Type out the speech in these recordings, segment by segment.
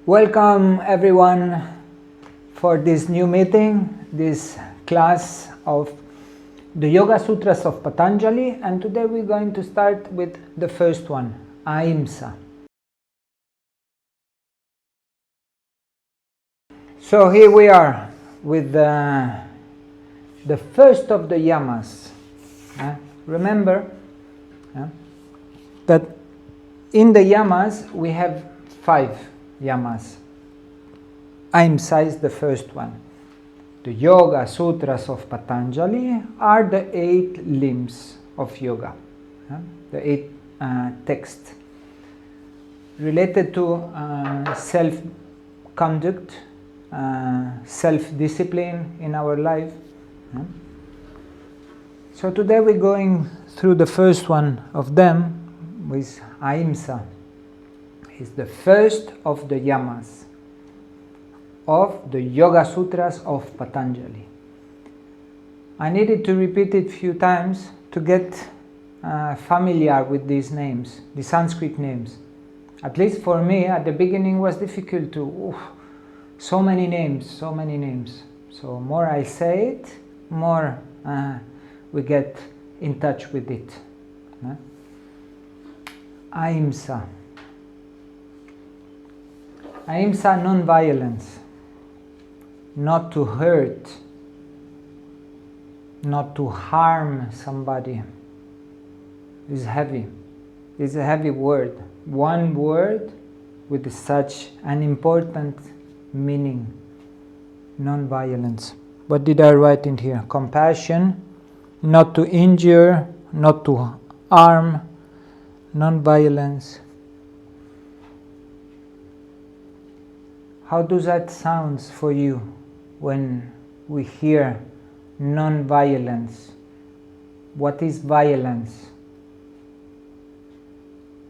Welcome everyone for this new meeting, this class of the Yoga Sutras of Patanjali, and today we're going to start with the first one, Ahimsa. So here we are with the first of the yamas. Remember that in the yamas we have 5 yamas. Ahimsa is the first one. The Yoga Sutras of Patanjali are the 8 limbs of yoga, the 8 texts related to self-conduct, self-discipline in our life. So today we're going through the first one of them, with Ahimsa. It's the first of the yamas of the Yoga Sutras of Patanjali. I needed to repeat it a few times to get familiar with these names, the Sanskrit names. At least for me, at the beginning was difficult to, so many names. So more I say it, more we get in touch with it. Ahimsa. Ahimsa, non-violence, not to hurt, not to harm somebody, is heavy. It's a heavy word. One word with such an important meaning. Non-violence. What did I write in here? Compassion, not to injure, not to harm, non-violence. How does that sound for you when we hear non-violence? What is violence?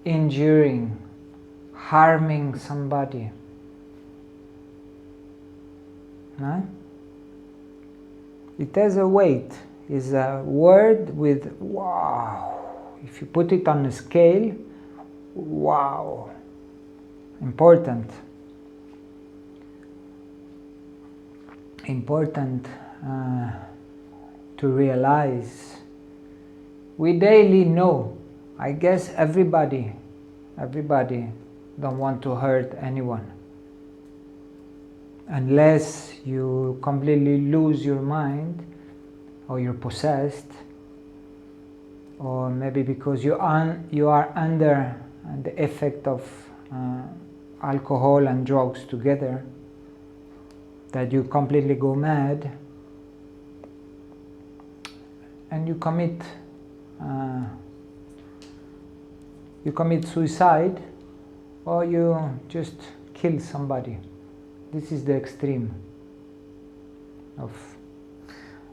Injuring, harming somebody. No? It has a weight. It's a word with wow. If you put it on a scale, wow. Important to realize. We daily know, I guess everybody don't want to hurt anyone unless you completely lose your mind, or you're possessed, or maybe because you are under the effect of alcohol and drugs together, that you completely go mad and you commit suicide, or you just kill somebody. This is the extreme of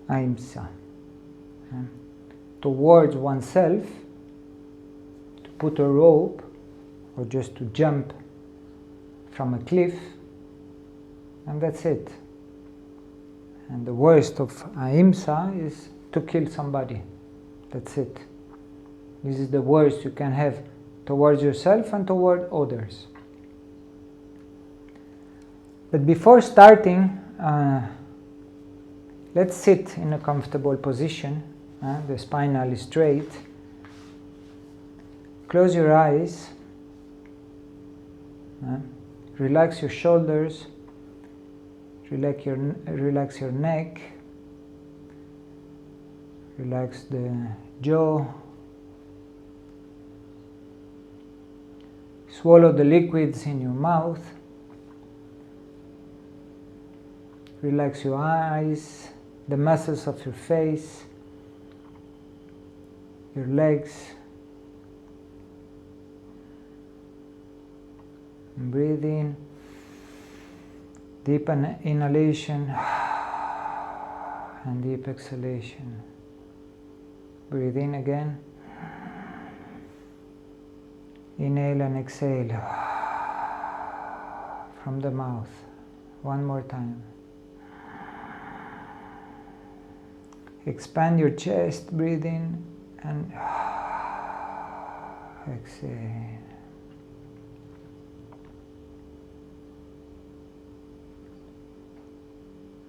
Ahimsa. Towards oneself, to put a rope or just to jump from a cliff, and that's it. And the worst of Ahimsa is to kill somebody. That's it. This is the worst you can have towards yourself and toward others. But before starting, let's sit in a comfortable position. The spine is straight. Close your eyes. Relax your shoulders. Relax your neck. Relax the jaw. Swallow the liquids in your mouth. Relax your eyes, the muscles of your face, your legs. And breathe in. Deep inhalation and deep exhalation. Breathe in again. Inhale and exhale from the mouth. One more time. Expand your chest, breathe in and exhale.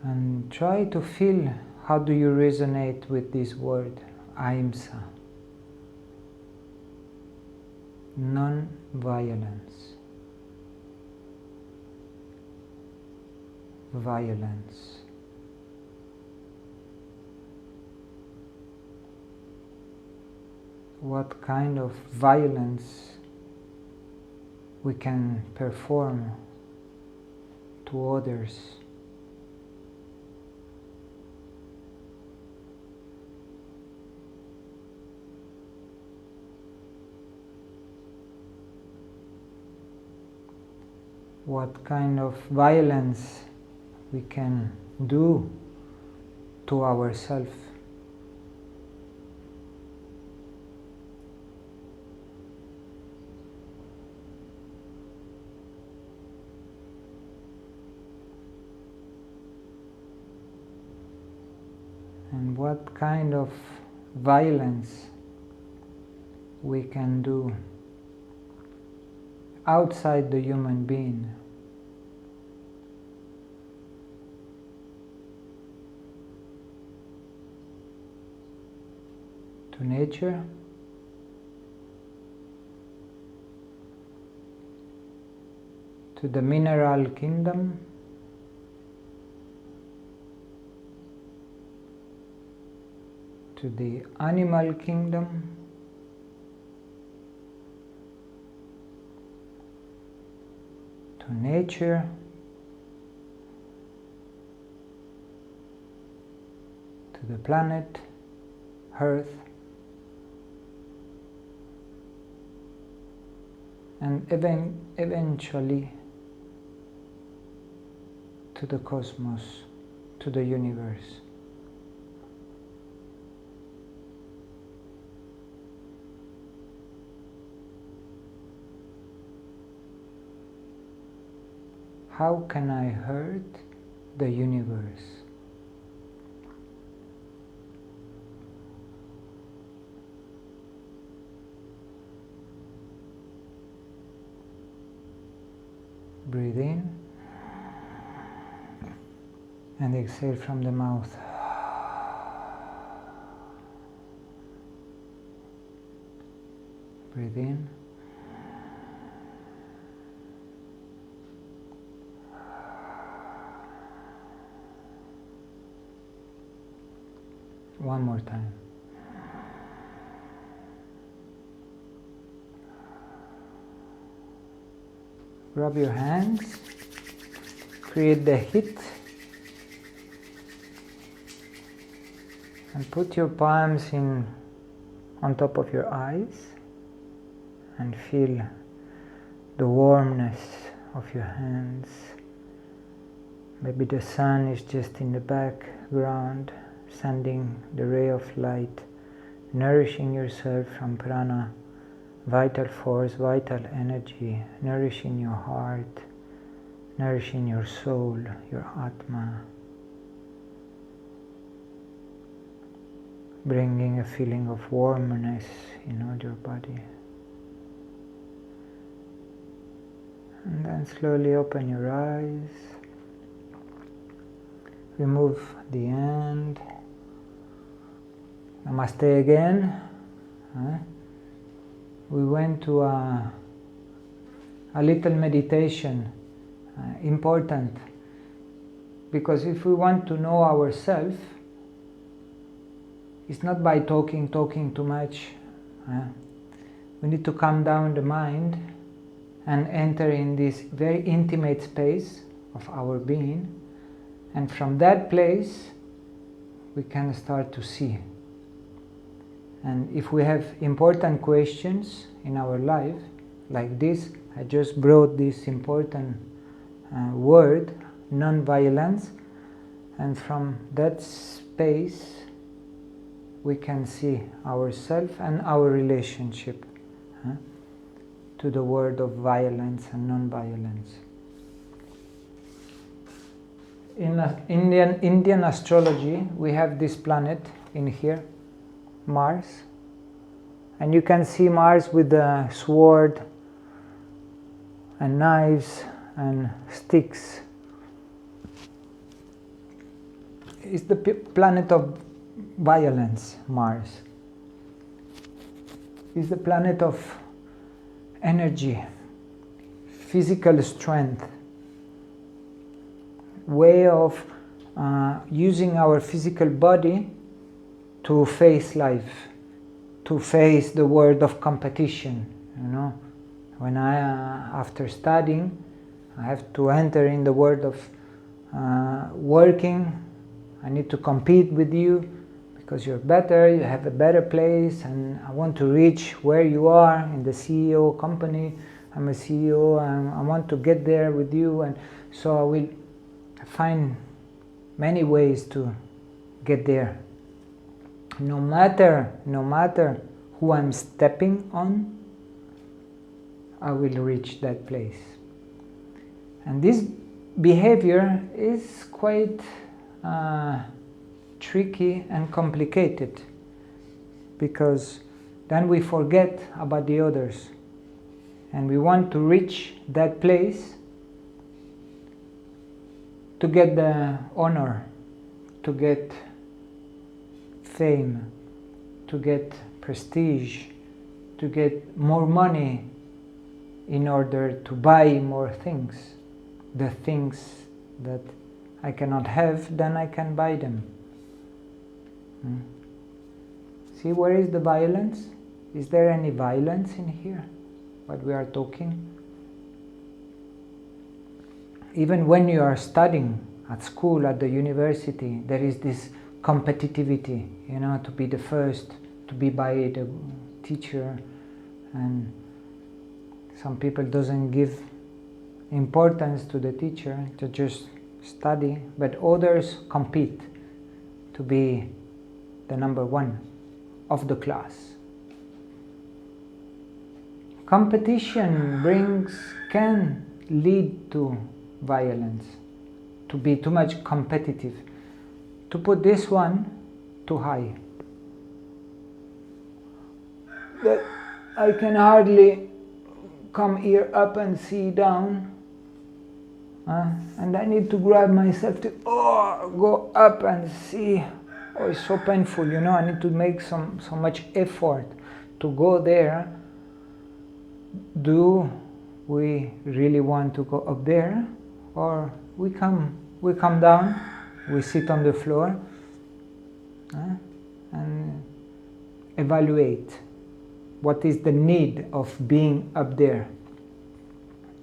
And try to feel how do you resonate with this word, Ahimsa. Non-violence. Violence. What kind of violence we can perform to others. What kind of violence we can do to ourselves. And what kind of violence we can do outside the human being. To nature, to the mineral kingdom, to the animal kingdom, to nature, to the planet, Earth, and eventually to the cosmos, to the universe. How can I hurt the universe? Breathe in and exhale from the mouth. Breathe in. One more time. Rub your hands, create the heat, and put your palms on top of your eyes and feel the warmness of your hands. Maybe the sun is just in the background, sending the ray of light, nourishing yourself from prana, vital force, vital energy, nourishing your heart, nourishing your soul, your atma, bringing a feeling of warmness in all your body. And then slowly open your eyes, remove the hand. Namaste again. We went to a little meditation, important, because if we want to know ourselves, it's not by talking too much. We need to calm down the mind and enter in this very intimate space of our being, and from that place we can start to see. And if we have important questions in our life, like this, I just brought this important word, non-violence, and from that space we can see ourselves and our relationship to the word of violence and non-violence. In Indian astrology, we have this planet in here, Mars, and you can see Mars with a sword and knives and sticks. is the planet of violence. Mars is the planet of energy, physical strength, way of using our physical body to face life, to face the world of competition. You know, when after studying, I have to enter in the world of working. I need to compete with you because you're better, you have a better place, and I want to reach where you are in the CEO company. I'm a CEO, and I want to get there with you, and so I will find many ways to get there. No matter who I'm stepping on, I will reach that place. And this behavior is quite tricky and complicated, because then we forget about the others and we want to reach that place to get the honor, to get fame, to get prestige, to get more money in order to buy more things. The things that I cannot have, then I can buy them. See, where is the violence? Is there any violence in here, what we are talking? Even when you are studying at school, at the university, there is this competitivity, you know, to be the first, to be by the teacher, and some people doesn't give importance to the teacher, to just study, but others compete to be the number one of the class. Competition can lead to violence, to be too much competitive, to put this one too high. That I can hardly come here up and see down, and I need to grab myself to go up and see. Oh, it's so painful, you know. I need to make so much effort to go there. Do we really want to go up there, or we come down, we sit on the floor and evaluate what is the need of being up there,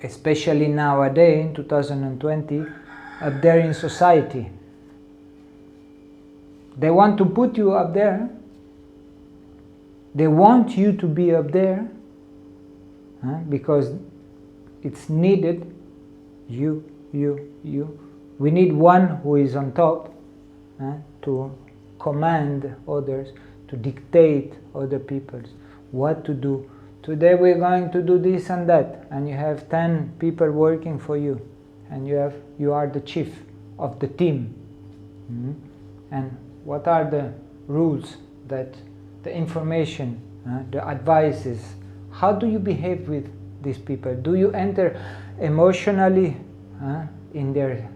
especially nowadays in 2020, up there in society. They want to put you up there. They want you to be up there because it's needed. You. We need one who is on top to command others, to dictate other people what to do. Today we're going to do this and that, and you have 10 people working for you, and you are the chief of the team. And what are the rules, that the information, the advices? How do you behave with these people? Do you enter emotionally in their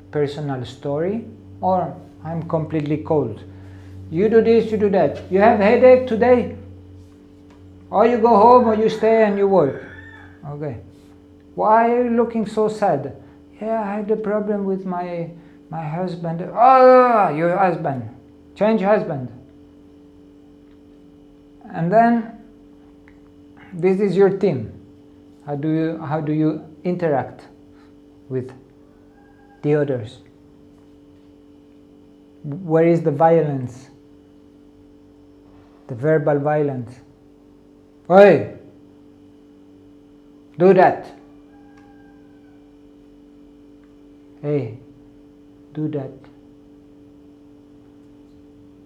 personal story, or I'm completely cold? You do this, you do that. You have headache today? Or you go home, or you stay and you work. Okay. Why are you looking so sad? Yeah, I had a problem with my husband. Oh, your husband. Change husband. And then this is your team. How do you interact with the others? Where is the violence? The verbal violence. Hey, do that. Hey, do that.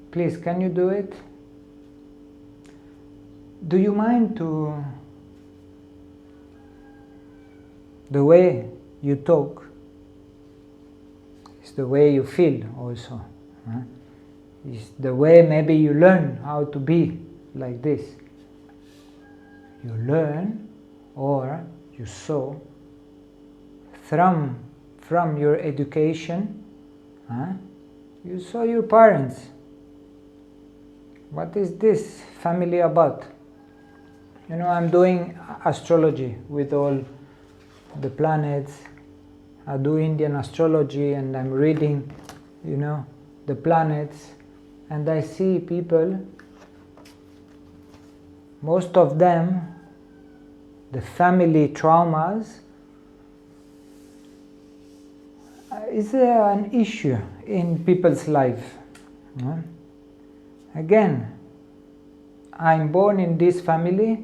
Please, can you do it? Do you mind to the way you talk is the way you feel also. It's the way maybe you learn how to be like this. You learn, or you saw from your education, You saw your parents. What is this family about? You know, I'm doing astrology with all the planets. I do Indian astrology and I'm reading, you know, the planets, and I see people, most of them, the family traumas is an issue in people's life. Again, I'm born in this family.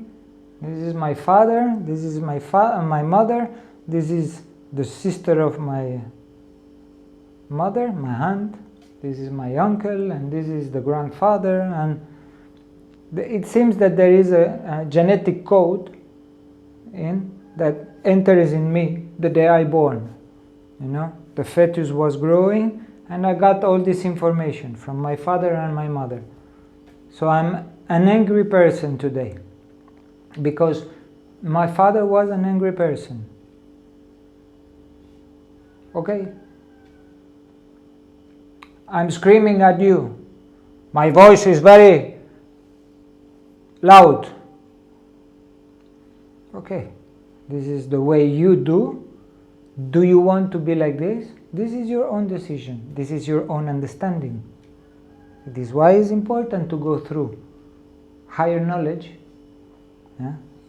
This is my father, this is my mother, this is the sister of my mother, my aunt, this is my uncle, and this is the grandfather, and it seems that there is a genetic code that enters in me the day I born. You know, the fetus was growing and I got all this information from my father and my mother. So I'm an angry person today because my father was an angry person. Okay? I'm screaming at you. My voice is very loud. Okay, this is the way you do. Do you want to be like this? This is your own decision. This is your own understanding. It is why it's important to go through higher knowledge.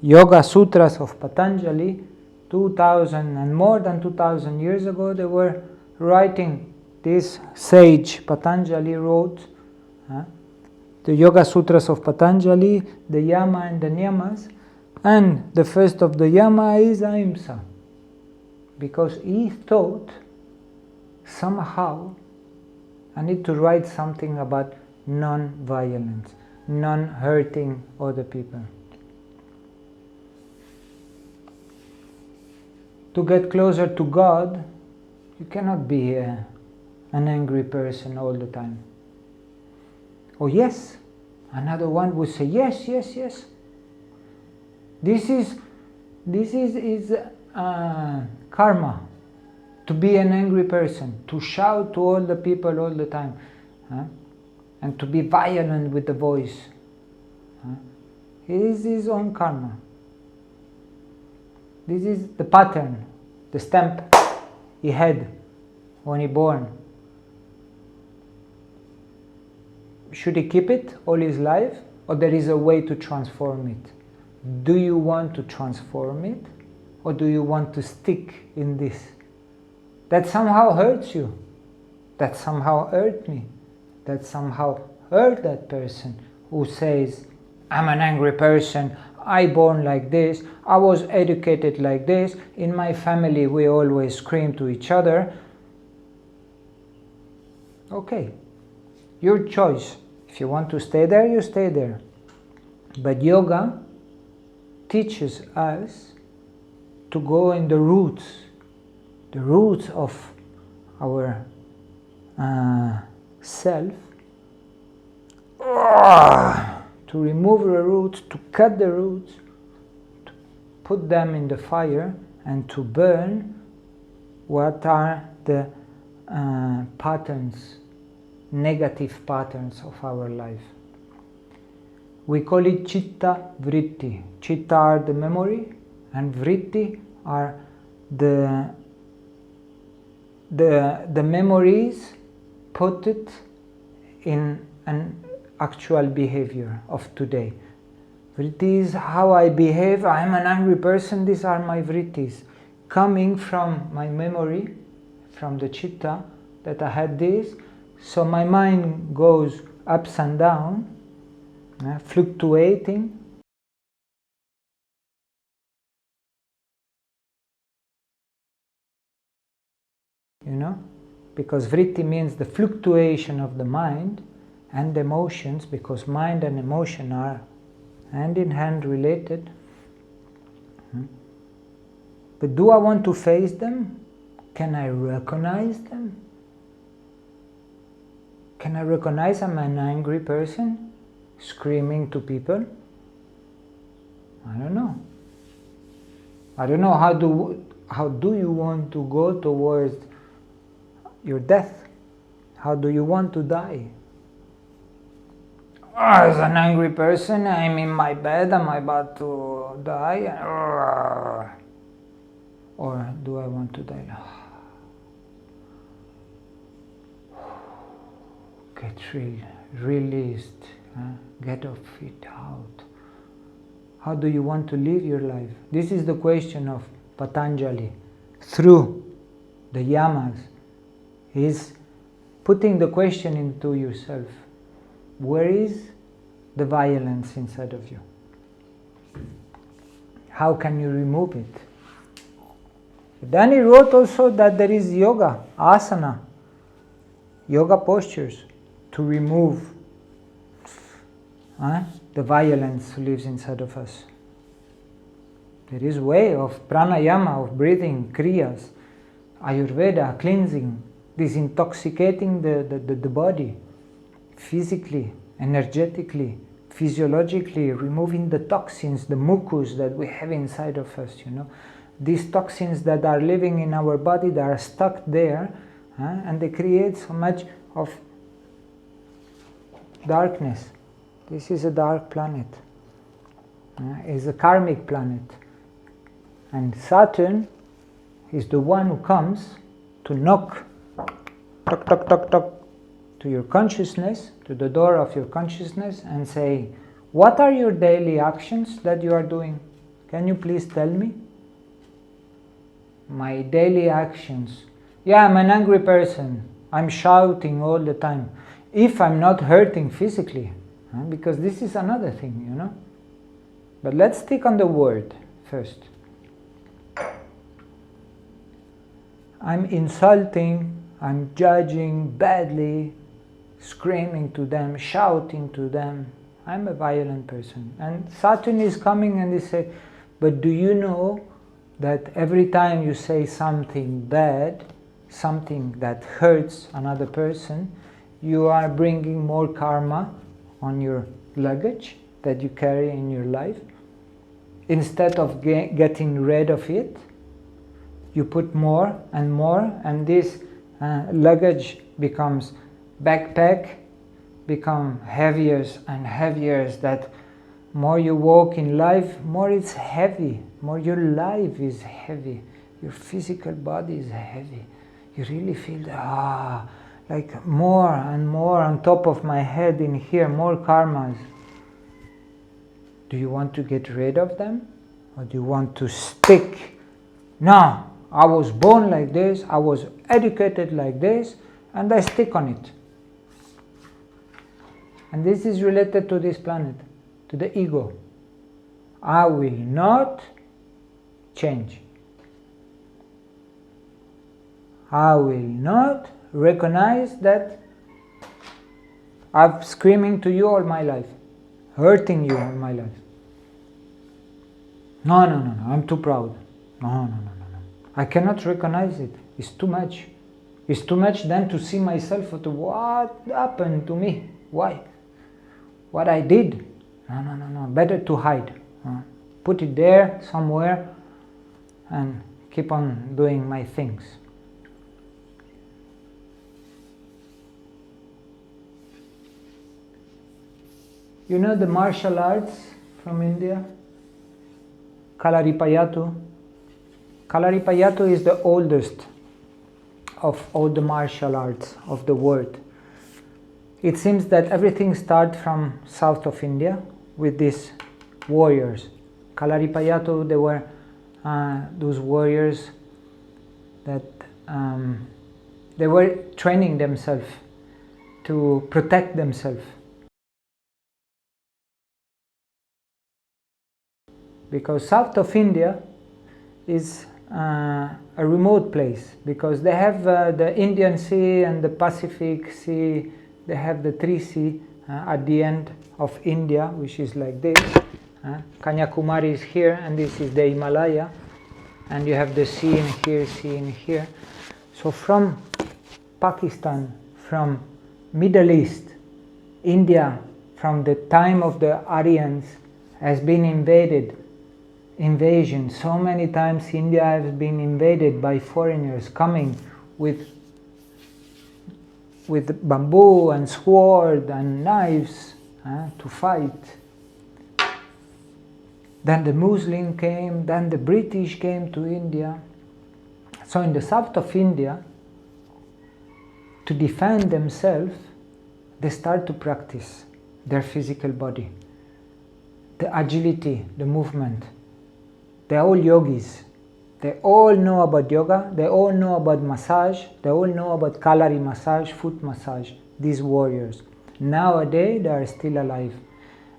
Yoga Sutras of Patanjali, 2000 and more than 2000 years ago, they were writing. This sage Patanjali wrote the Yoga Sutras of Patanjali, the Yama and the Niyamas, and the first of the Yama is Ahimsa, because he thought somehow I need to write something about non-violence, non-hurting other people. To get closer to God, you cannot be an angry person all the time. Oh yes, another one would say yes, yes, yes. This is karma, to be an angry person, to shout to all the people all the time, and to be violent with the voice. It is his own karma. This is the pattern, the stamp he had when he born. Should he keep it all his life, or there is a way to transform it? Do you want to transform it, or do you want to stick in this? That somehow hurts you, that somehow hurt me, that somehow hurt that person who says, I'm an angry person, I born like this, I was educated like this, in my family we always scream to each other. Okay, your choice. If you want to stay there, you stay there. But yoga teaches us to go in the roots of our self, to remove the roots, to cut the roots, to put them in the fire, and to burn what are the patterns, negative patterns of our life. We call it chitta vritti. Chitta are the memory, and vritti are the memories put it in an actual behavior of today. Vritti is how I behave. I am an angry person. These are my vrittis, coming from my memory, from the chitta, that I had this. So my mind goes ups and down, fluctuating. You know, because vritti means the fluctuation of the mind and emotions, because mind and emotion are hand in hand related. But do I want to face them? Can I recognize them? Can I recognize I'm an angry person screaming to people? I don't know. I don't know how do you want to go towards your death? How do you want to die? As an angry person, I'm in my bed, I'm about to die. Or do I want to die? Get released, get off it out. How do you want to live your life? This is the question of Patanjali. Through the yamas, he's putting the question into yourself. Where is the violence inside of you? How can you remove it? Then he wrote also that there is yoga, asana, yoga postures to remove the violence who lives inside of us. There is way of pranayama, of breathing, kriyas, ayurveda, cleansing, disintoxicating the body, physically, energetically, physiologically, removing the toxins, the mucus that we have inside of us, These toxins that are living in our body, that are stuck there, and they create so much of darkness. This is a dark planet. It's a karmic planet. And Saturn is the one who comes to knock, tock, tock, tock, tock, to your consciousness, to the door of your consciousness, and say, what are your daily actions that you are doing? Can you please tell me? My daily actions. Yeah, I'm an angry person. I'm shouting all the time. If I'm not hurting physically, because this is another thing, But let's stick on the word first. I'm insulting, I'm judging badly, screaming to them, shouting to them. I'm a violent person. And Saturn is coming and he said, but do you know that every time you say something bad, something that hurts another person, you are bringing more karma on your luggage that you carry in your life? Instead of getting rid of it, you put more, and this luggage becomes backpack, become heavier and heavier. That more you walk in life, more it's heavy, more your life is heavy, your physical body is heavy. You really feel like more and more on top of my head in here, more karmas. Do you want to get rid of them? Or do you want to stick? No, I was born like this, I was educated like this, and I stick on it. And this is related to this planet, to the ego. I will not change. I will not recognize that I'm screaming to you all my life, hurting you all my life. No, I'm too proud. No. I cannot recognize it. It's too much. It's too much then to see myself at what happened to me. Why? What I did. No. Better to hide. Put it there somewhere and keep on doing my things. You know the martial arts from India? Kalaripayattu. Kalaripayattu is the oldest of all the martial arts of the world. It seems that everything starts from south of India with these warriors. Kalaripayattu, they were those warriors that they were training themselves to protect themselves. Because south of India is a remote place, because they have the Indian Sea and the Pacific Sea. They have the three seas at the end of India, which is like this. Kanyakumari is here, and this is the Himalaya, and you have the sea in here. So from Pakistan, from Middle East, India, from the time of the Aryans, has been invasion. So many times India has been invaded by foreigners coming with with bamboo and sword and knives to fight. Then the Muslim came, then the British came to India. So in the south of India, to defend themselves, they start to practice their physical body, the agility, the movement. They're all yogis. They all know about yoga, they all know about massage, they all know about calorie massage, foot massage, these warriors. Nowadays they are still alive.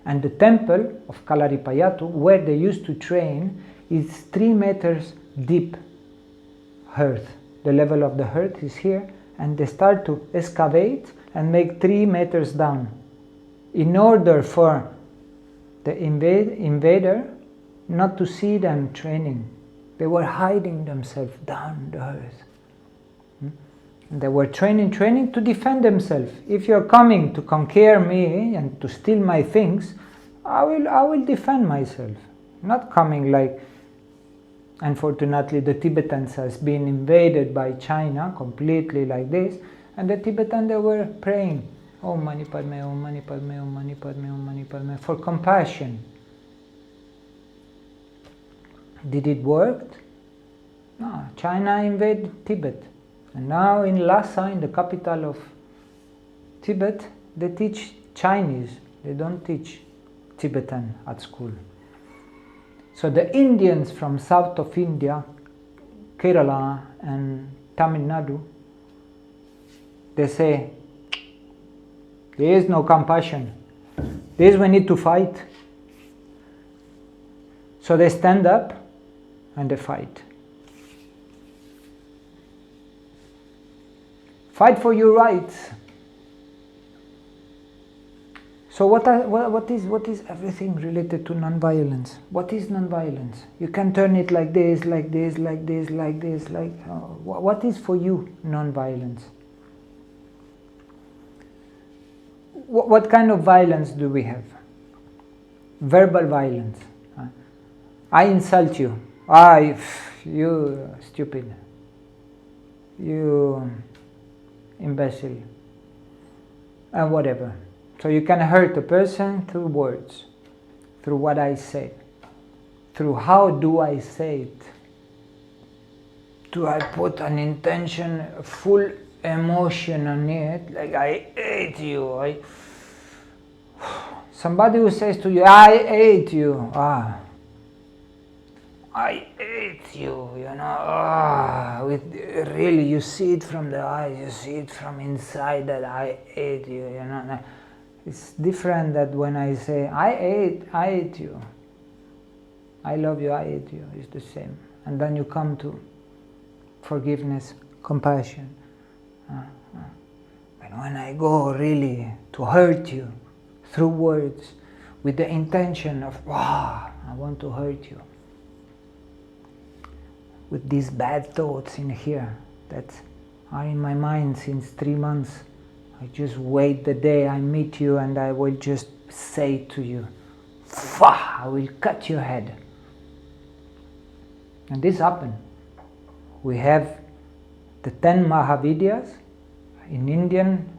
And the temple of Kalaripayattu, where they used to train, is 3 meters deep earth. The level of the earth is here, and they start to excavate and make 3 meters down in order for the invader not to see them training. They were hiding themselves down the earth. They were training to defend themselves. If you're coming to conquer me and to steal my things, I will defend myself. Not coming like, unfortunately, the Tibetans has been invaded by China completely like this, and the Tibetans, they were praying, Om Mani Padme, Om Mani Padme, Om Mani Padme, Om Mani Padme, for compassion. Did it work? No, China invaded Tibet. And now in Lhasa, in the capital of Tibet, they teach Chinese. They don't teach Tibetan at school. So the Indians from south of India, Kerala and Tamil Nadu, they say, there is no compassion. There is we need to fight. So they stand up and they fight. Fight for your rights. So what is everything related to non-violence? What is non-violence? You can turn it like this, like this, like this, like this, like... what is for you non-violence? What kind of violence do we have? Verbal violence. I insult you. You stupid. You imbecile. And whatever. So you can hurt a person through words, through what I say, through how do I say it. Do I put an intention, full emotion on it, like I hate you. Somebody who says to you, I hate you. I hate you, you know, really you see it from the eyes, you see it from inside that I hate you, you know. It's different that when I say, I hate you, I love you, I hate you, it's the same. And then you come to forgiveness, compassion. And when I go really to hurt you through words with the intention of, I want to hurt you, with these bad thoughts in here that are in my mind since 3 months. I just wait the day I meet you and I will just say to you, I will cut your head. And this happened. We have the 10 Mahavidyas in Indian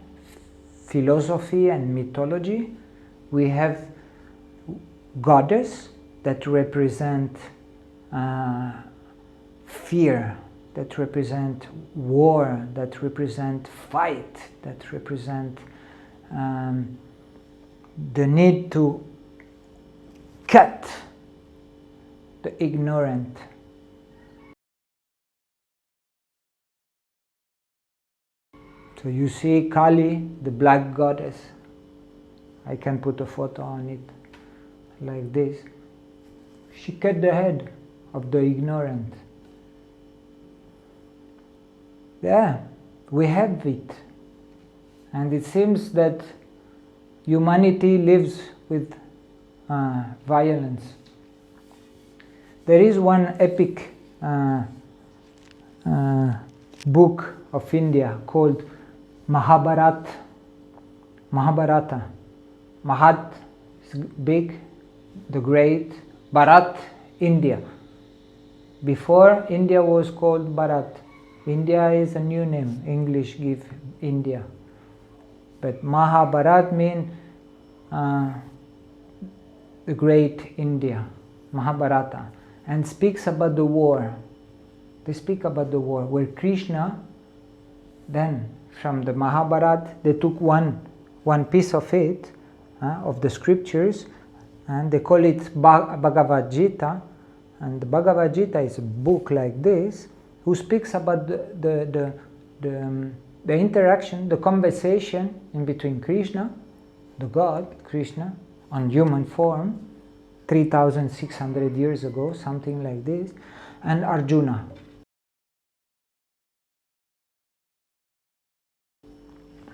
philosophy and mythology. We have goddess that represent fear, that represent war, that represent fight, that represent the need to cut the ignorant. So you see Kali, the black goddess. I can put a photo on it like this. She cut the head of the ignorant. Yeah, we have it. And it seems that humanity lives with violence. There is one epic book of India called Mahabharata. Mahat is big, the great, Bharat, India. Before, India was called Bharat. India is a new name, English give India. but Mahabharat means the great India, Mahabharata, and speaks about the war. They speak about the war, where Krishna, then from the Mahabharata, they took one piece of it, of the scriptures, and they call it Bhagavad Gita. And the Bhagavad Gita is a book like this, who speaks about the interaction, the conversation in between Krishna, the God, Krishna, on human form, 3,600 years ago, something like this, and Arjuna.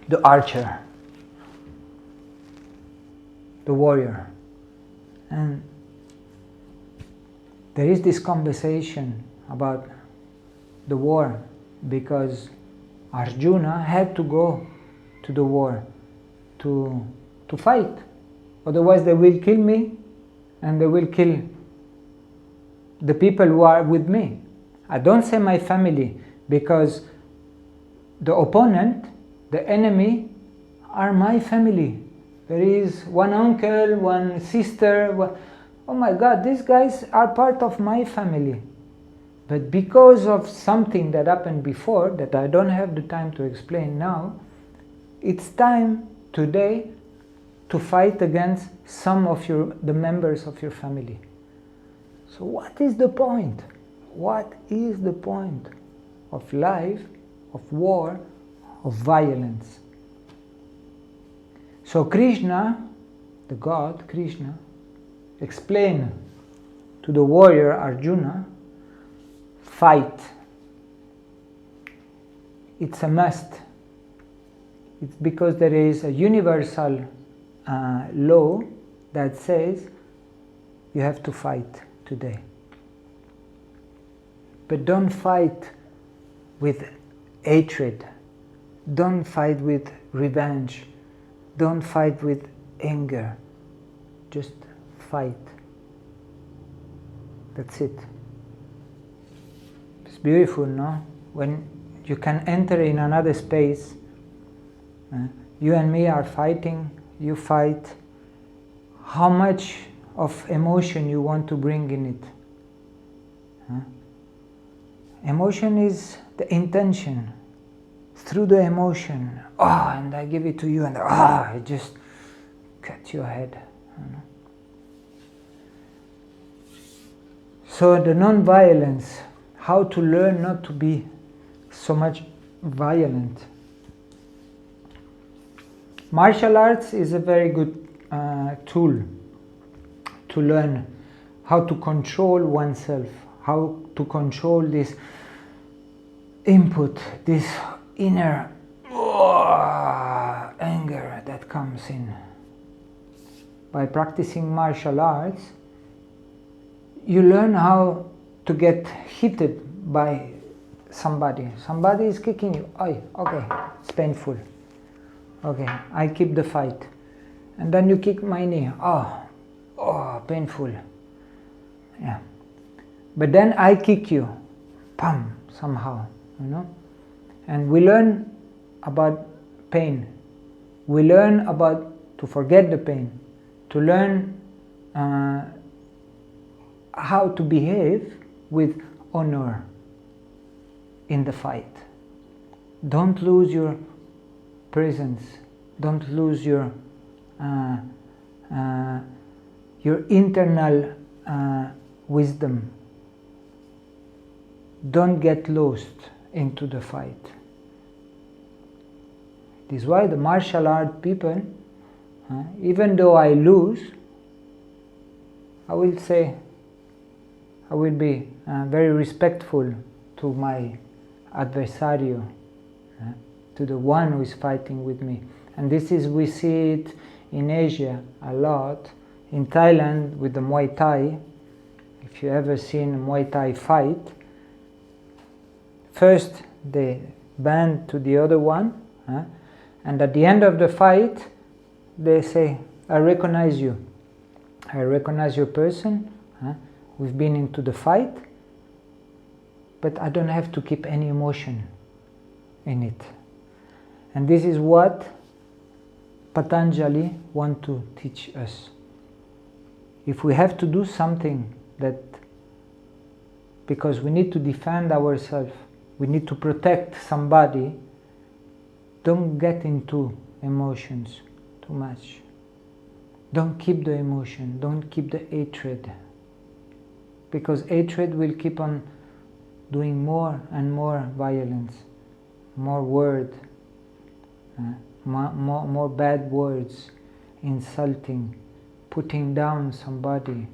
The archer, the warrior. And there is this conversation about the war, because Arjuna had to go to the war to fight. Otherwise they will kill me and they will kill the people who are with me. I don't say my family, because the opponent, the enemy, are my family. There is one uncle, one sister. Oh my God, these guys are part of my family. But because of something that happened before, that I don't have the time to explain now, it's time today to fight against some of the members of your family. So what is the point? What is the point of life, of war, of violence? So Krishna, the God, Krishna, explained to the warrior Arjuna, fight. It's a must. It's because there is a universal law that says you have to fight today. But don't fight with hatred. Don't fight with revenge. Don't fight with anger. Just fight. That's it. It's beautiful, no? When you can enter in another space. You and me are fighting. You fight. How much of emotion you want to bring in it? Emotion is the intention. Through the emotion, and I give it to you, and I just cut your head. So the non-violence, how to learn not to be so much violent. Martial arts is a very good tool to learn how to control oneself, how to control this input, this inner anger that comes in. By practicing martial arts, you learn how to get hit by somebody. Somebody is kicking you. Okay, it's painful. Okay, I keep the fight. And then you kick my knee. Painful. Yeah. But then I kick you. Pam, somehow, And we learn about pain. We learn about to forget the pain, to learn how to behave with honor in the fight. Don't lose your presence. Don't lose your internal wisdom. Don't get lost into the fight. This is why the martial art people, even though I lose, I will be very respectful to my adversario, to the one who is fighting with me. And this is, we see it in Asia a lot, in Thailand with the Muay Thai. If you ever seen a Muay Thai fight, first they bend to the other one, and at the end of the fight they say, I recognize you. I recognize your person. We've been into the fight, but I don't have to keep any emotion in it. And this is what Patanjali want to teach us. If we have to do something that, because we need to defend ourselves, we need to protect somebody, don't get into emotions too much. Don't keep the emotion, don't keep the hatred. Because hatred will keep on doing more and more violence, more word, more bad words, insulting, putting down somebody.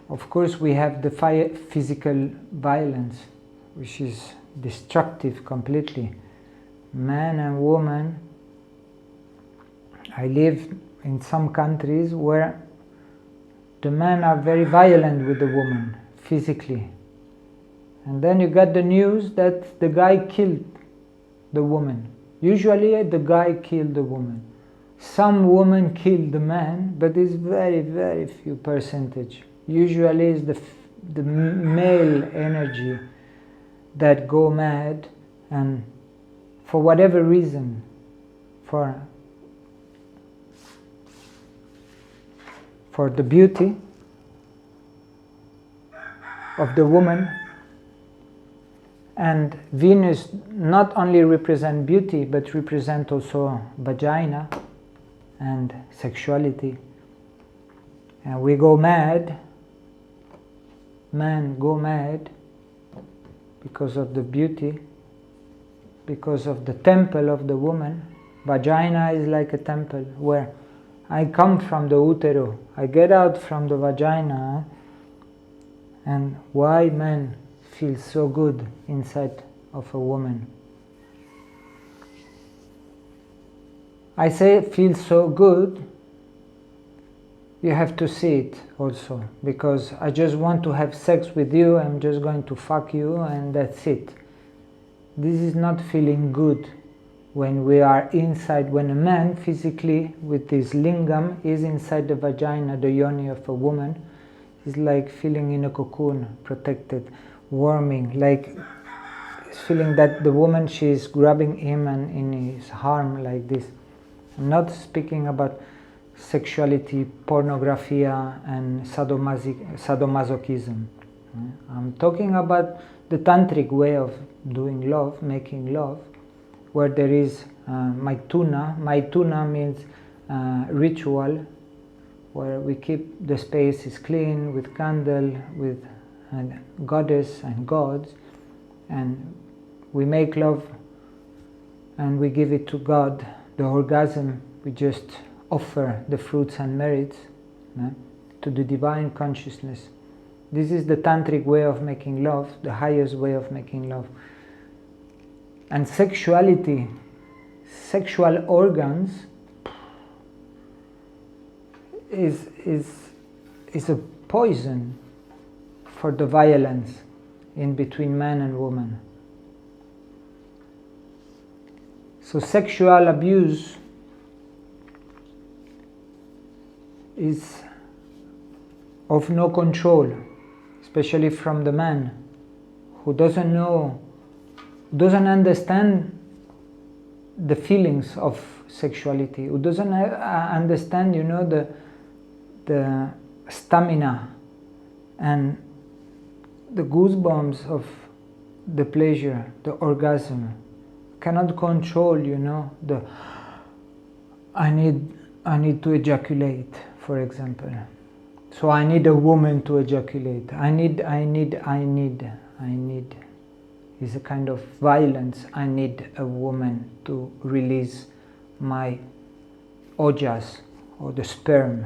Of course, we have the physical violence, which is destructive completely. Man and woman, I live in some countries where the men are very violent with the woman, physically. And then you get the news that the guy killed the woman. Usually the guy killed the woman. Some women kill the man, but it's very, very few percentage. Usually it's the male energy that go mad, and for whatever reason, for the beauty of the woman. And Venus not only represent beauty, but represent also vagina and sexuality. And we go mad, men go mad because of the beauty, because of the temple of the woman. Vagina is like a temple where I come from the utero, I get out from the vagina, and why men feel so good inside of a woman? I say feel so good, you have to see it also, because I just want to have sex with you, I'm just going to fuck you and that's it. This is not feeling good when we are inside, when a man physically with his lingam is inside the vagina, the yoni of a woman, is like feeling in a cocoon, protected, warming, like feeling that the woman, she is grabbing him and in his arm like this. I'm not speaking about sexuality, pornography and sadomasochism. I'm talking about the tantric way of doing love, making love, where there is maituna. Maituna means ritual, where we keep the spaces clean with candle, with goddess and gods, and we make love and we give it to God. The orgasm, we just offer the fruits and merits to the divine consciousness. This is the tantric way of making love, the highest way of making love. And sexuality, sexual organs is a poison for the violence in between man and woman. So sexual abuse is of no control, especially from the man who doesn't understand the feelings of sexuality, who doesn't understand, the stamina and the goosebumps of the pleasure, the orgasm. Cannot control, the I need to ejaculate, for example. So I need a woman to ejaculate. I need. Is a kind of violence. I need a woman to release my ojas, or the sperm.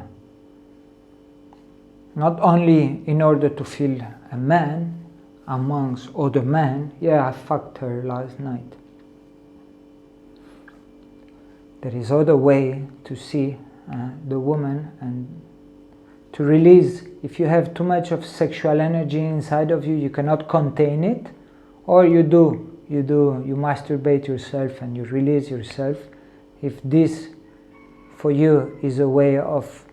Not only in order to feel a man amongst other men, yeah, I fucked her last night. There is other way to see the woman and to release. If you have too much of sexual energy inside of you, you cannot contain it, or you masturbate yourself and you release yourself. If this for you is a way of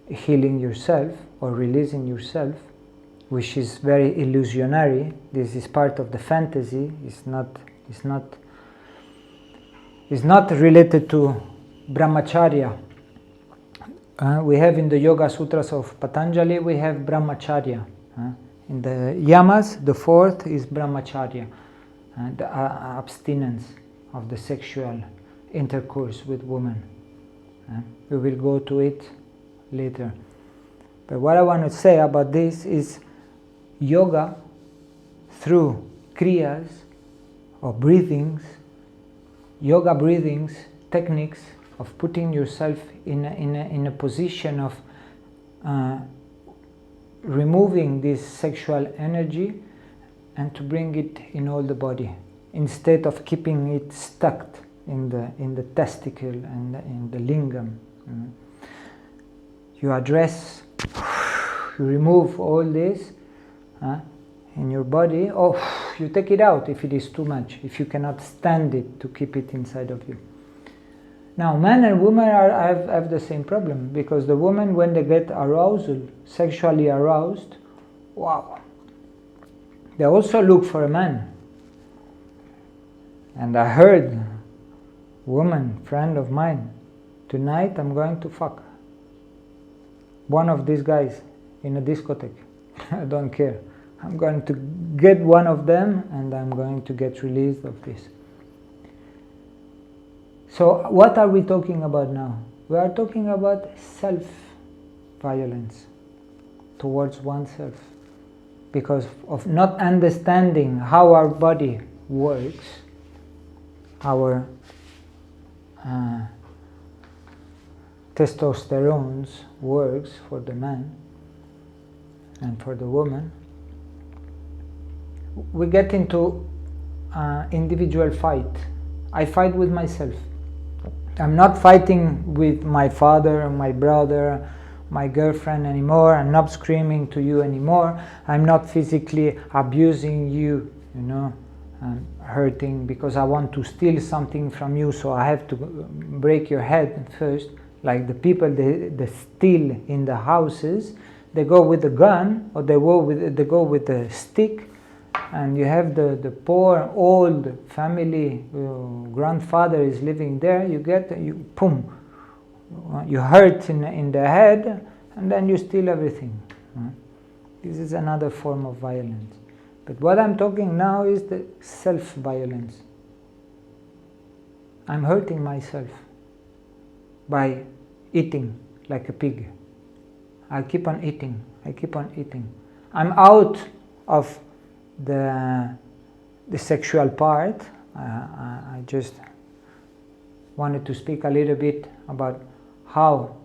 healing yourself or releasing yourself, which is very illusionary, this is part of the fantasy, it's not It's not related to brahmacharya. We have in the Yoga Sutras of Patanjali, we have brahmacharya. In the yamas, the fourth is brahmacharya, the abstinence of the sexual intercourse with women. We will go to it later. But what I want to say about this is yoga through kriyas or breathings, yoga breathings, techniques of putting yourself in a position of removing this sexual energy and to bring it in all the body, instead of keeping it stuck in the testicle and in the lingam. You address, you remove all this in your body, or you take it out if it is too much, if you cannot stand it to keep it inside of you. Now, men and women have the same problem, because the women, when they get arousal, sexually aroused, wow, they also look for a man. And I heard a woman, friend of mine, tonight I'm going to fuck one of these guys in a discotheque. I don't care. I'm going to get one of them and I'm going to get released of this. So what are we talking about now? We are talking about self-violence towards oneself, because of not understanding how our body works, our testosterone works for the man and for the woman. We get into individual fight. I fight with myself. I'm not fighting with my father, my brother, my girlfriend anymore. I'm not screaming to you anymore. I'm not physically abusing you, and hurting because I want to steal something from you, so I have to break your head first. Like the people they steal in the houses, they go with a gun or they go with a stick, and you have the poor old family, grandfather is living there, you hurt in the head, and then you steal everything. This is another form of violence. But what I'm talking now is the self-violence. I'm hurting myself by eating like a pig. I keep on eating. I'm out of the sexual part. I just wanted to speak a little bit about how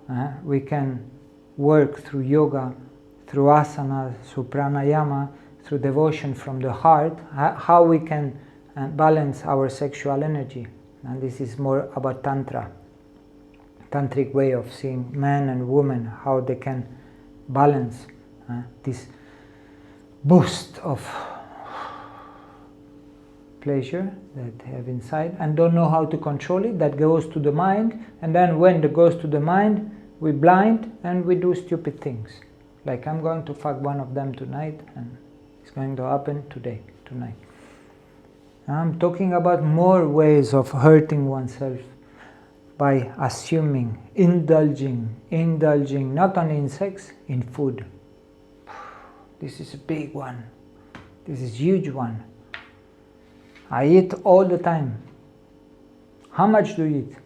we can work through yoga, through asana, through pranayama, through devotion from the heart, how we can balance our sexual energy. And this is more about tantra, tantric way of seeing man and woman, how they can balance this boost of pleasure that they have inside and don't know how to control it. That goes to the mind, and then when it goes to the mind, we blind and we do stupid things. Like I'm going to fuck one of them tonight, and it's going to happen tonight. I'm talking about more ways of hurting oneself by assuming, indulging, not only in sex, in food. This is a big one. This is a huge one. I eat all the time. How much do you eat?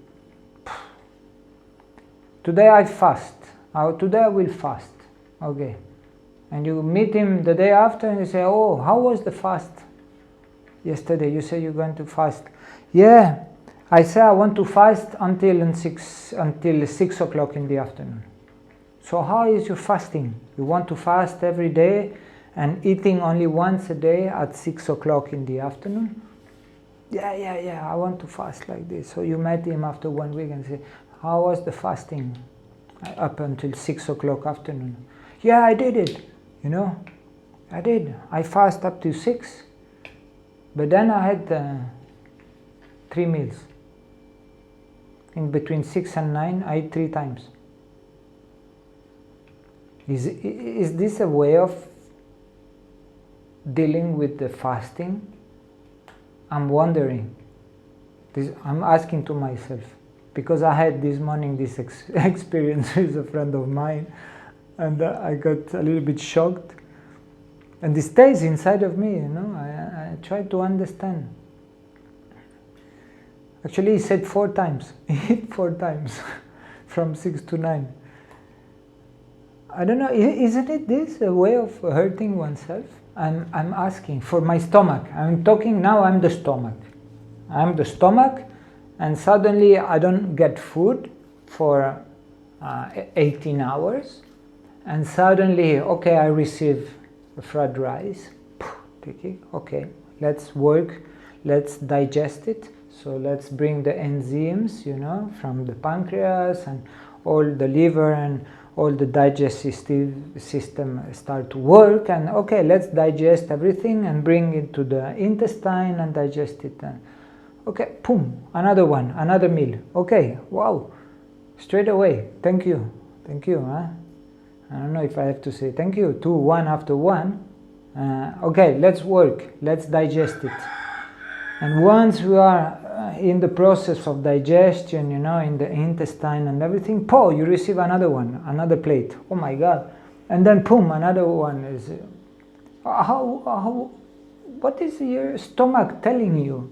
Today I fast. Today I will fast. Okay. And you meet him the day after and you say, oh, how was the fast yesterday? You say you're going to fast. Yeah, I say I want to fast until 6 o'clock in the afternoon. So how is your fasting? You want to fast every day and eating only once a day at 6 o'clock in the afternoon? Yeah, I want to fast like this. So you met him after 1 week and say, how was the fasting up until 6 o'clock afternoon? Yeah, I did it. I did. I fast up to 6. But then I had 3 meals. In between 6 and 9, I ate 3 times. Is this a way of dealing with the fasting? I'm wondering. I'm asking to myself, because I had this morning this experience with a friend of mine, and I got a little bit shocked, and this stays inside of me, I try to understand. Actually, he said 4 times. He hit 4 times from 6 to 9. I don't know, isn't it this a way of hurting oneself? I'm asking for my stomach. I'm talking now, I'm the stomach. I'm the stomach, and suddenly I don't get food for 18 hours, and suddenly, okay, I receive fried rice. Okay, let's work, let's digest it. So let's bring the enzymes, from the pancreas and all the liver and all the digestive system start to work, and okay, let's digest everything and bring it to the intestine and digest it. And okay, boom, another one, another meal. Okay, wow, straight away, thank you, huh? I don't know if I have to say thank you, 2, 1 after 1. Okay, let's work, let's digest it. And once we are in the process of digestion, in the intestine and everything, you receive another one, another plate. Oh my God. And then boom, another one is, what is your stomach telling you?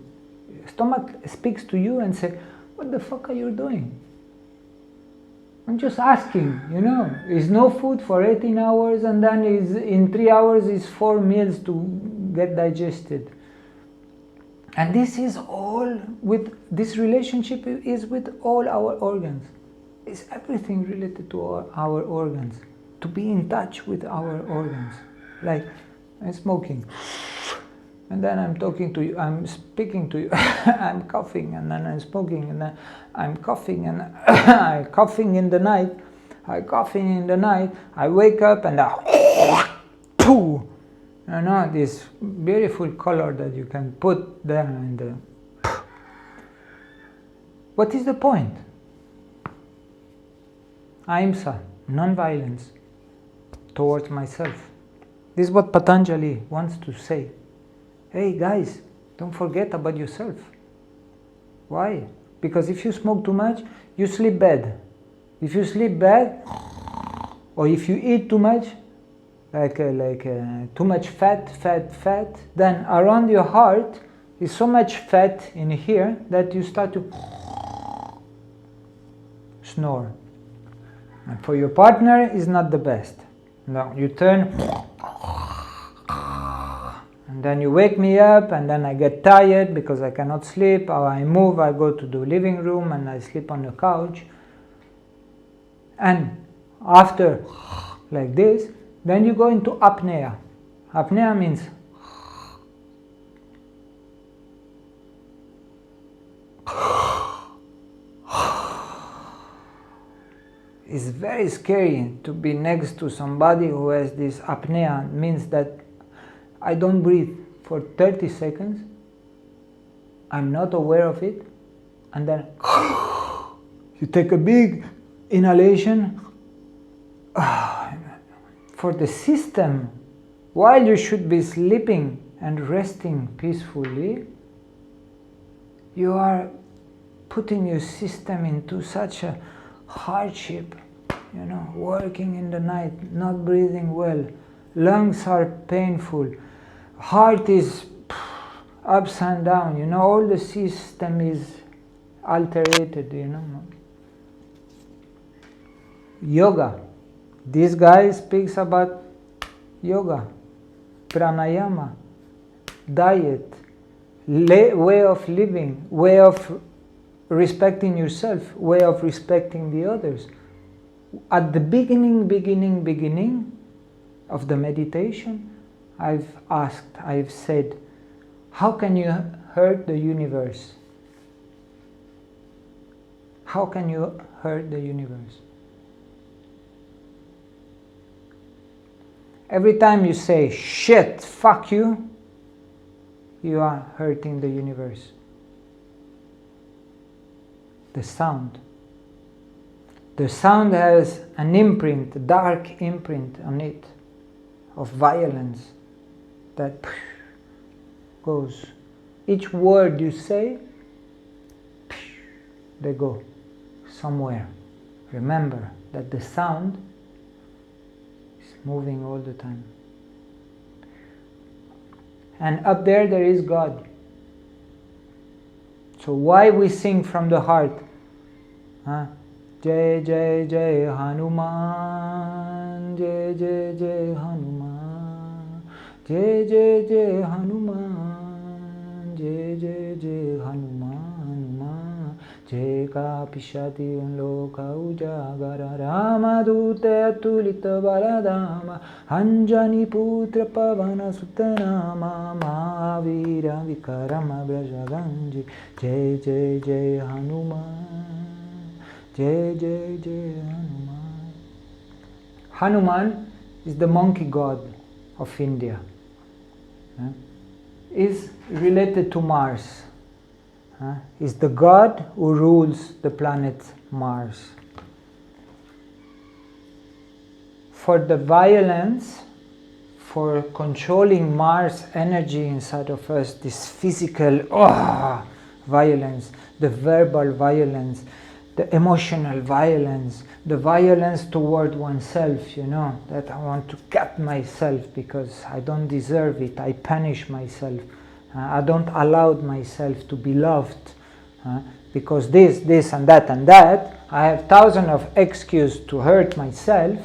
Stomach speaks to you and say, what the fuck are you doing? I'm just asking, is no food for 18 hours, and then in 3 hours is 4 meals to get digested. And this is all this relationship is with all our organs. It's everything related to our organs. To be in touch with our organs. Like, I'm smoking, and then I'm talking to you, I'm speaking to you, I'm coughing, and then I'm smoking, and then I'm coughing, and I'm coughing in the night, I wake up and this beautiful color that you can put there in the... What is the point? Ahimsa, non-violence towards myself. This is what Patanjali wants to say. Hey guys, don't forget about yourself. Why? Because if you smoke too much, you sleep bad. If you sleep bad, or if you eat too much, too much fat, then around your heart is so much fat in here that you start to snore. And for your partner is not the best. No, you turn, and then you wake me up, and then I get tired because I cannot sleep, or I move, I go to the living room and I sleep on the couch. And after like this, then you go into apnea. Apnea means it's very scary to be next to somebody who has this apnea. It means that I don't breathe for 30 seconds, I'm not aware of it, and then you take a big inhalation for the system, while you should be sleeping and resting peacefully. You are putting your system into such a hardship, working in the night, not breathing well, lungs are painful, heart is ups and down, all the system is alterated, Yoga. This guy speaks about yoga, pranayama, diet, way of living, way of respecting yourself, way of respecting the others. At the beginning of the meditation, I've said, how can you hurt the universe? How can you hurt the universe? Every time you say, shit, fuck you, you are hurting the universe. The sound. The sound has an imprint, a dark imprint on it, of violence that goes each word you say, they go somewhere. Remember that the sound is moving all the time. And up there is God. So why we sing from the heart? Jai Jai Jai Hanuman, Jai Jai Jai Hanuman, Jai Jai Jai Hanuman, Jai Jai Jai Hanuman, Jai Kapishati Loka Ujagara Rama Dute Atulita Baladama Anjani Putra Pavana Sutanama Mahavira Vikarama Brajaganji Jai Jai Jai Hanuman, Jai Jai Jai Hanuman. Hanuman is the monkey god of India. Is related to Mars. Is the god who rules the planet Mars. For the violence, for controlling Mars energy inside of us, this physical violence, the verbal violence, the emotional violence, the violence toward oneself, that I want to cut myself because I don't deserve it, I punish myself, I don't allow myself to be loved, because this and that, I have thousands of excuses to hurt myself.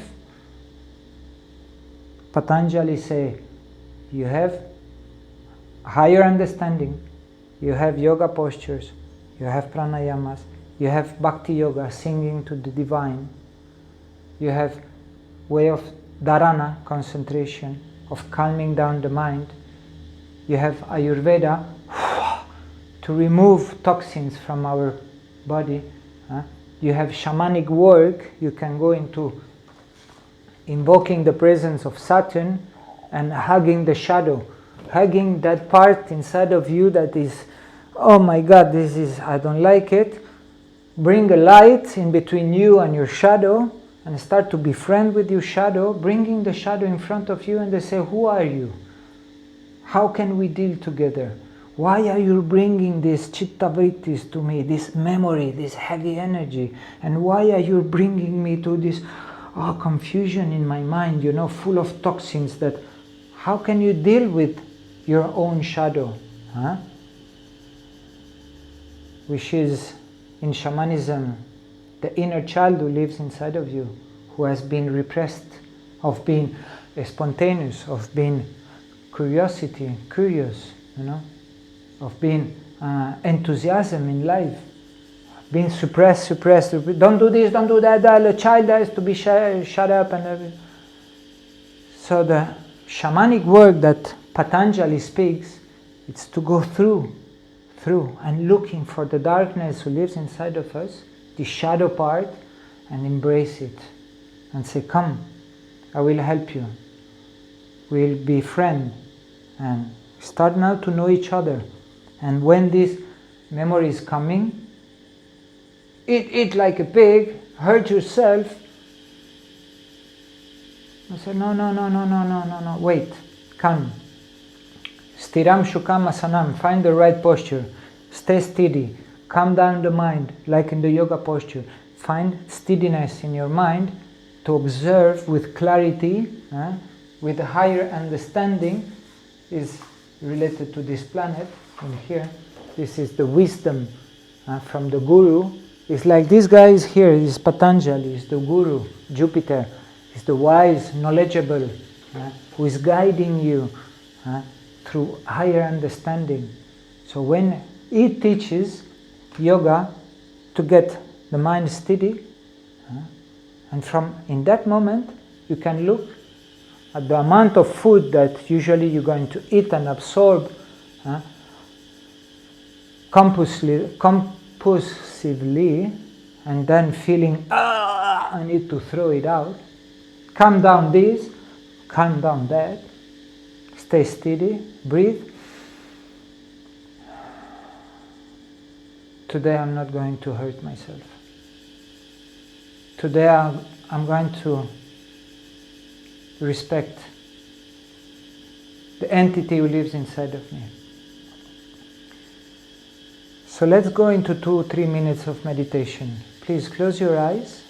Patanjali say, you have higher understanding, you have yoga postures, you have pranayamas, you have bhakti yoga, singing to the divine. You have way of dharana, concentration, of calming down the mind. You have Ayurveda, to remove toxins from our body. You have shamanic work, you can go into invoking the presence of Saturn and hugging the shadow. Hugging that part inside of you that is, oh my God, I don't like it. Bring a light in between you and your shadow and start to befriend with your shadow, bringing the shadow in front of you, and they say, who are you? How can we deal together? Why are you bringing this chitta vrittis to me, this memory, this heavy energy? And why are you bringing me to this confusion in my mind, full of toxins? That how can you deal with your own shadow? Which is, in shamanism, the inner child who lives inside of you, who has been repressed, of being spontaneous, of being curious, of being enthusiasm in life, being suppressed. Don't do this, don't do that. The child has to be shut up and everything. So the shamanic work that Patanjali speaks, it's to go through and looking for the darkness who lives inside of us, the shadow part, and embrace it and say, come, I will help you, we'll be friends, and start now to know each other. And when this memory is coming, eat like a pig, hurt yourself. I say, no, wait, calm. Stiram Shukam Asanam, find the right posture, stay steady, calm down the mind, like in the yoga posture. Find steadiness in your mind to observe with clarity, with a higher understanding, is related to this planet. In here, this is the wisdom from the Guru. It's like this guy is here, is Patanjali, is the Guru, Jupiter, is the wise, knowledgeable, who is guiding you through higher understanding. So when he teaches yoga to get the mind steady, and from in that moment you can look at the amount of food that usually you're going to eat and absorb compulsively, and then feeling I need to throw it out. Calm down this, calm down that. Stay steady, breathe. Today I'm not going to hurt myself. Today I'm going to respect the entity who lives inside of me. So let's go into 2-3 minutes of meditation. Please close your eyes.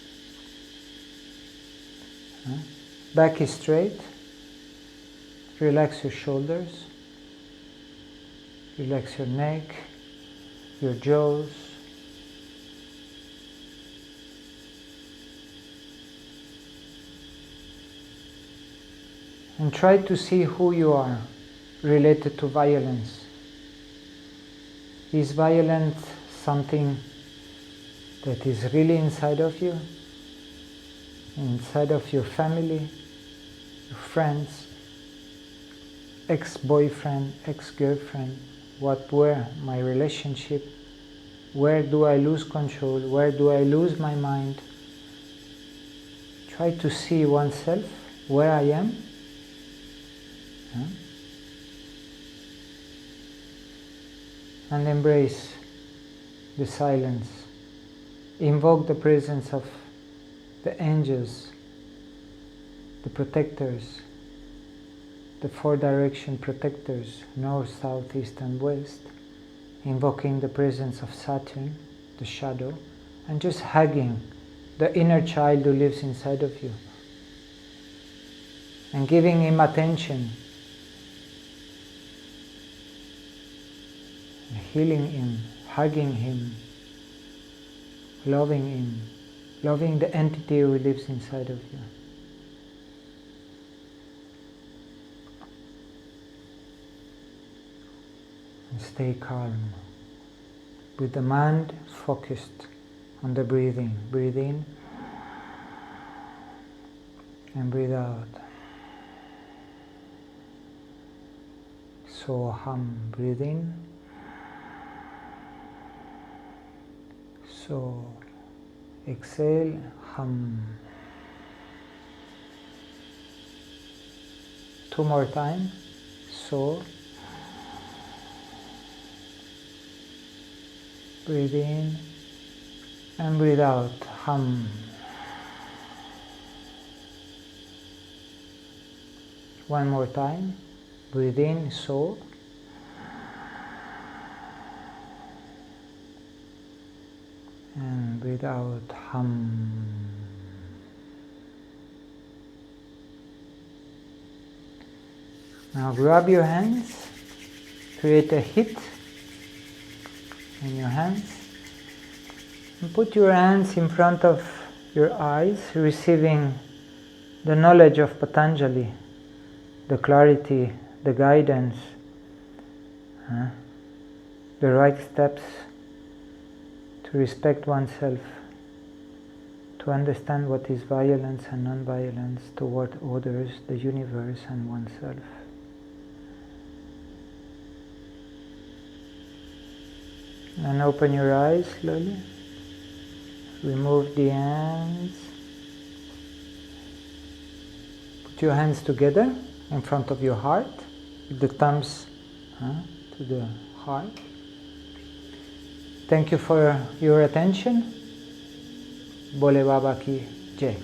Back is straight. Relax your shoulders. Relax your neck, your jaws. And try to see who you are related to violence. Is violence something that is really inside of you? Inside of your family, your friends, ex-boyfriend, ex-girlfriend? What were my relationship? Where do I lose control? Where do I lose my mind? Try to see oneself, where I am. And embrace the silence. Invoke the presence of the angels, the protectors, the 4 direction protectors, north, south, east and west, invoking the presence of Saturn, the shadow, and just hugging the inner child who lives inside of you. And giving him attention, healing him, hugging him, loving the entity who lives inside of you. And stay calm, with the mind focused on the breathing. Breathe in and breathe out. So hum, breathe in. So exhale, hum. 2 more times. So breathe in and breathe out, hum. 1 more time. Breathe in, so. And breathe out, hum. Now grab your hands, create a hit in your hands, and put your hands in front of your eyes, receiving the knowledge of Patanjali, the clarity, the guidance, the right steps to respect oneself, to understand what is violence and non-violence toward others, the universe and oneself. And open your eyes slowly. Remove the hands. Put your hands together in front of your heart, with the thumbs to the heart. Thank you for your attention. Bole Baba ki Jai.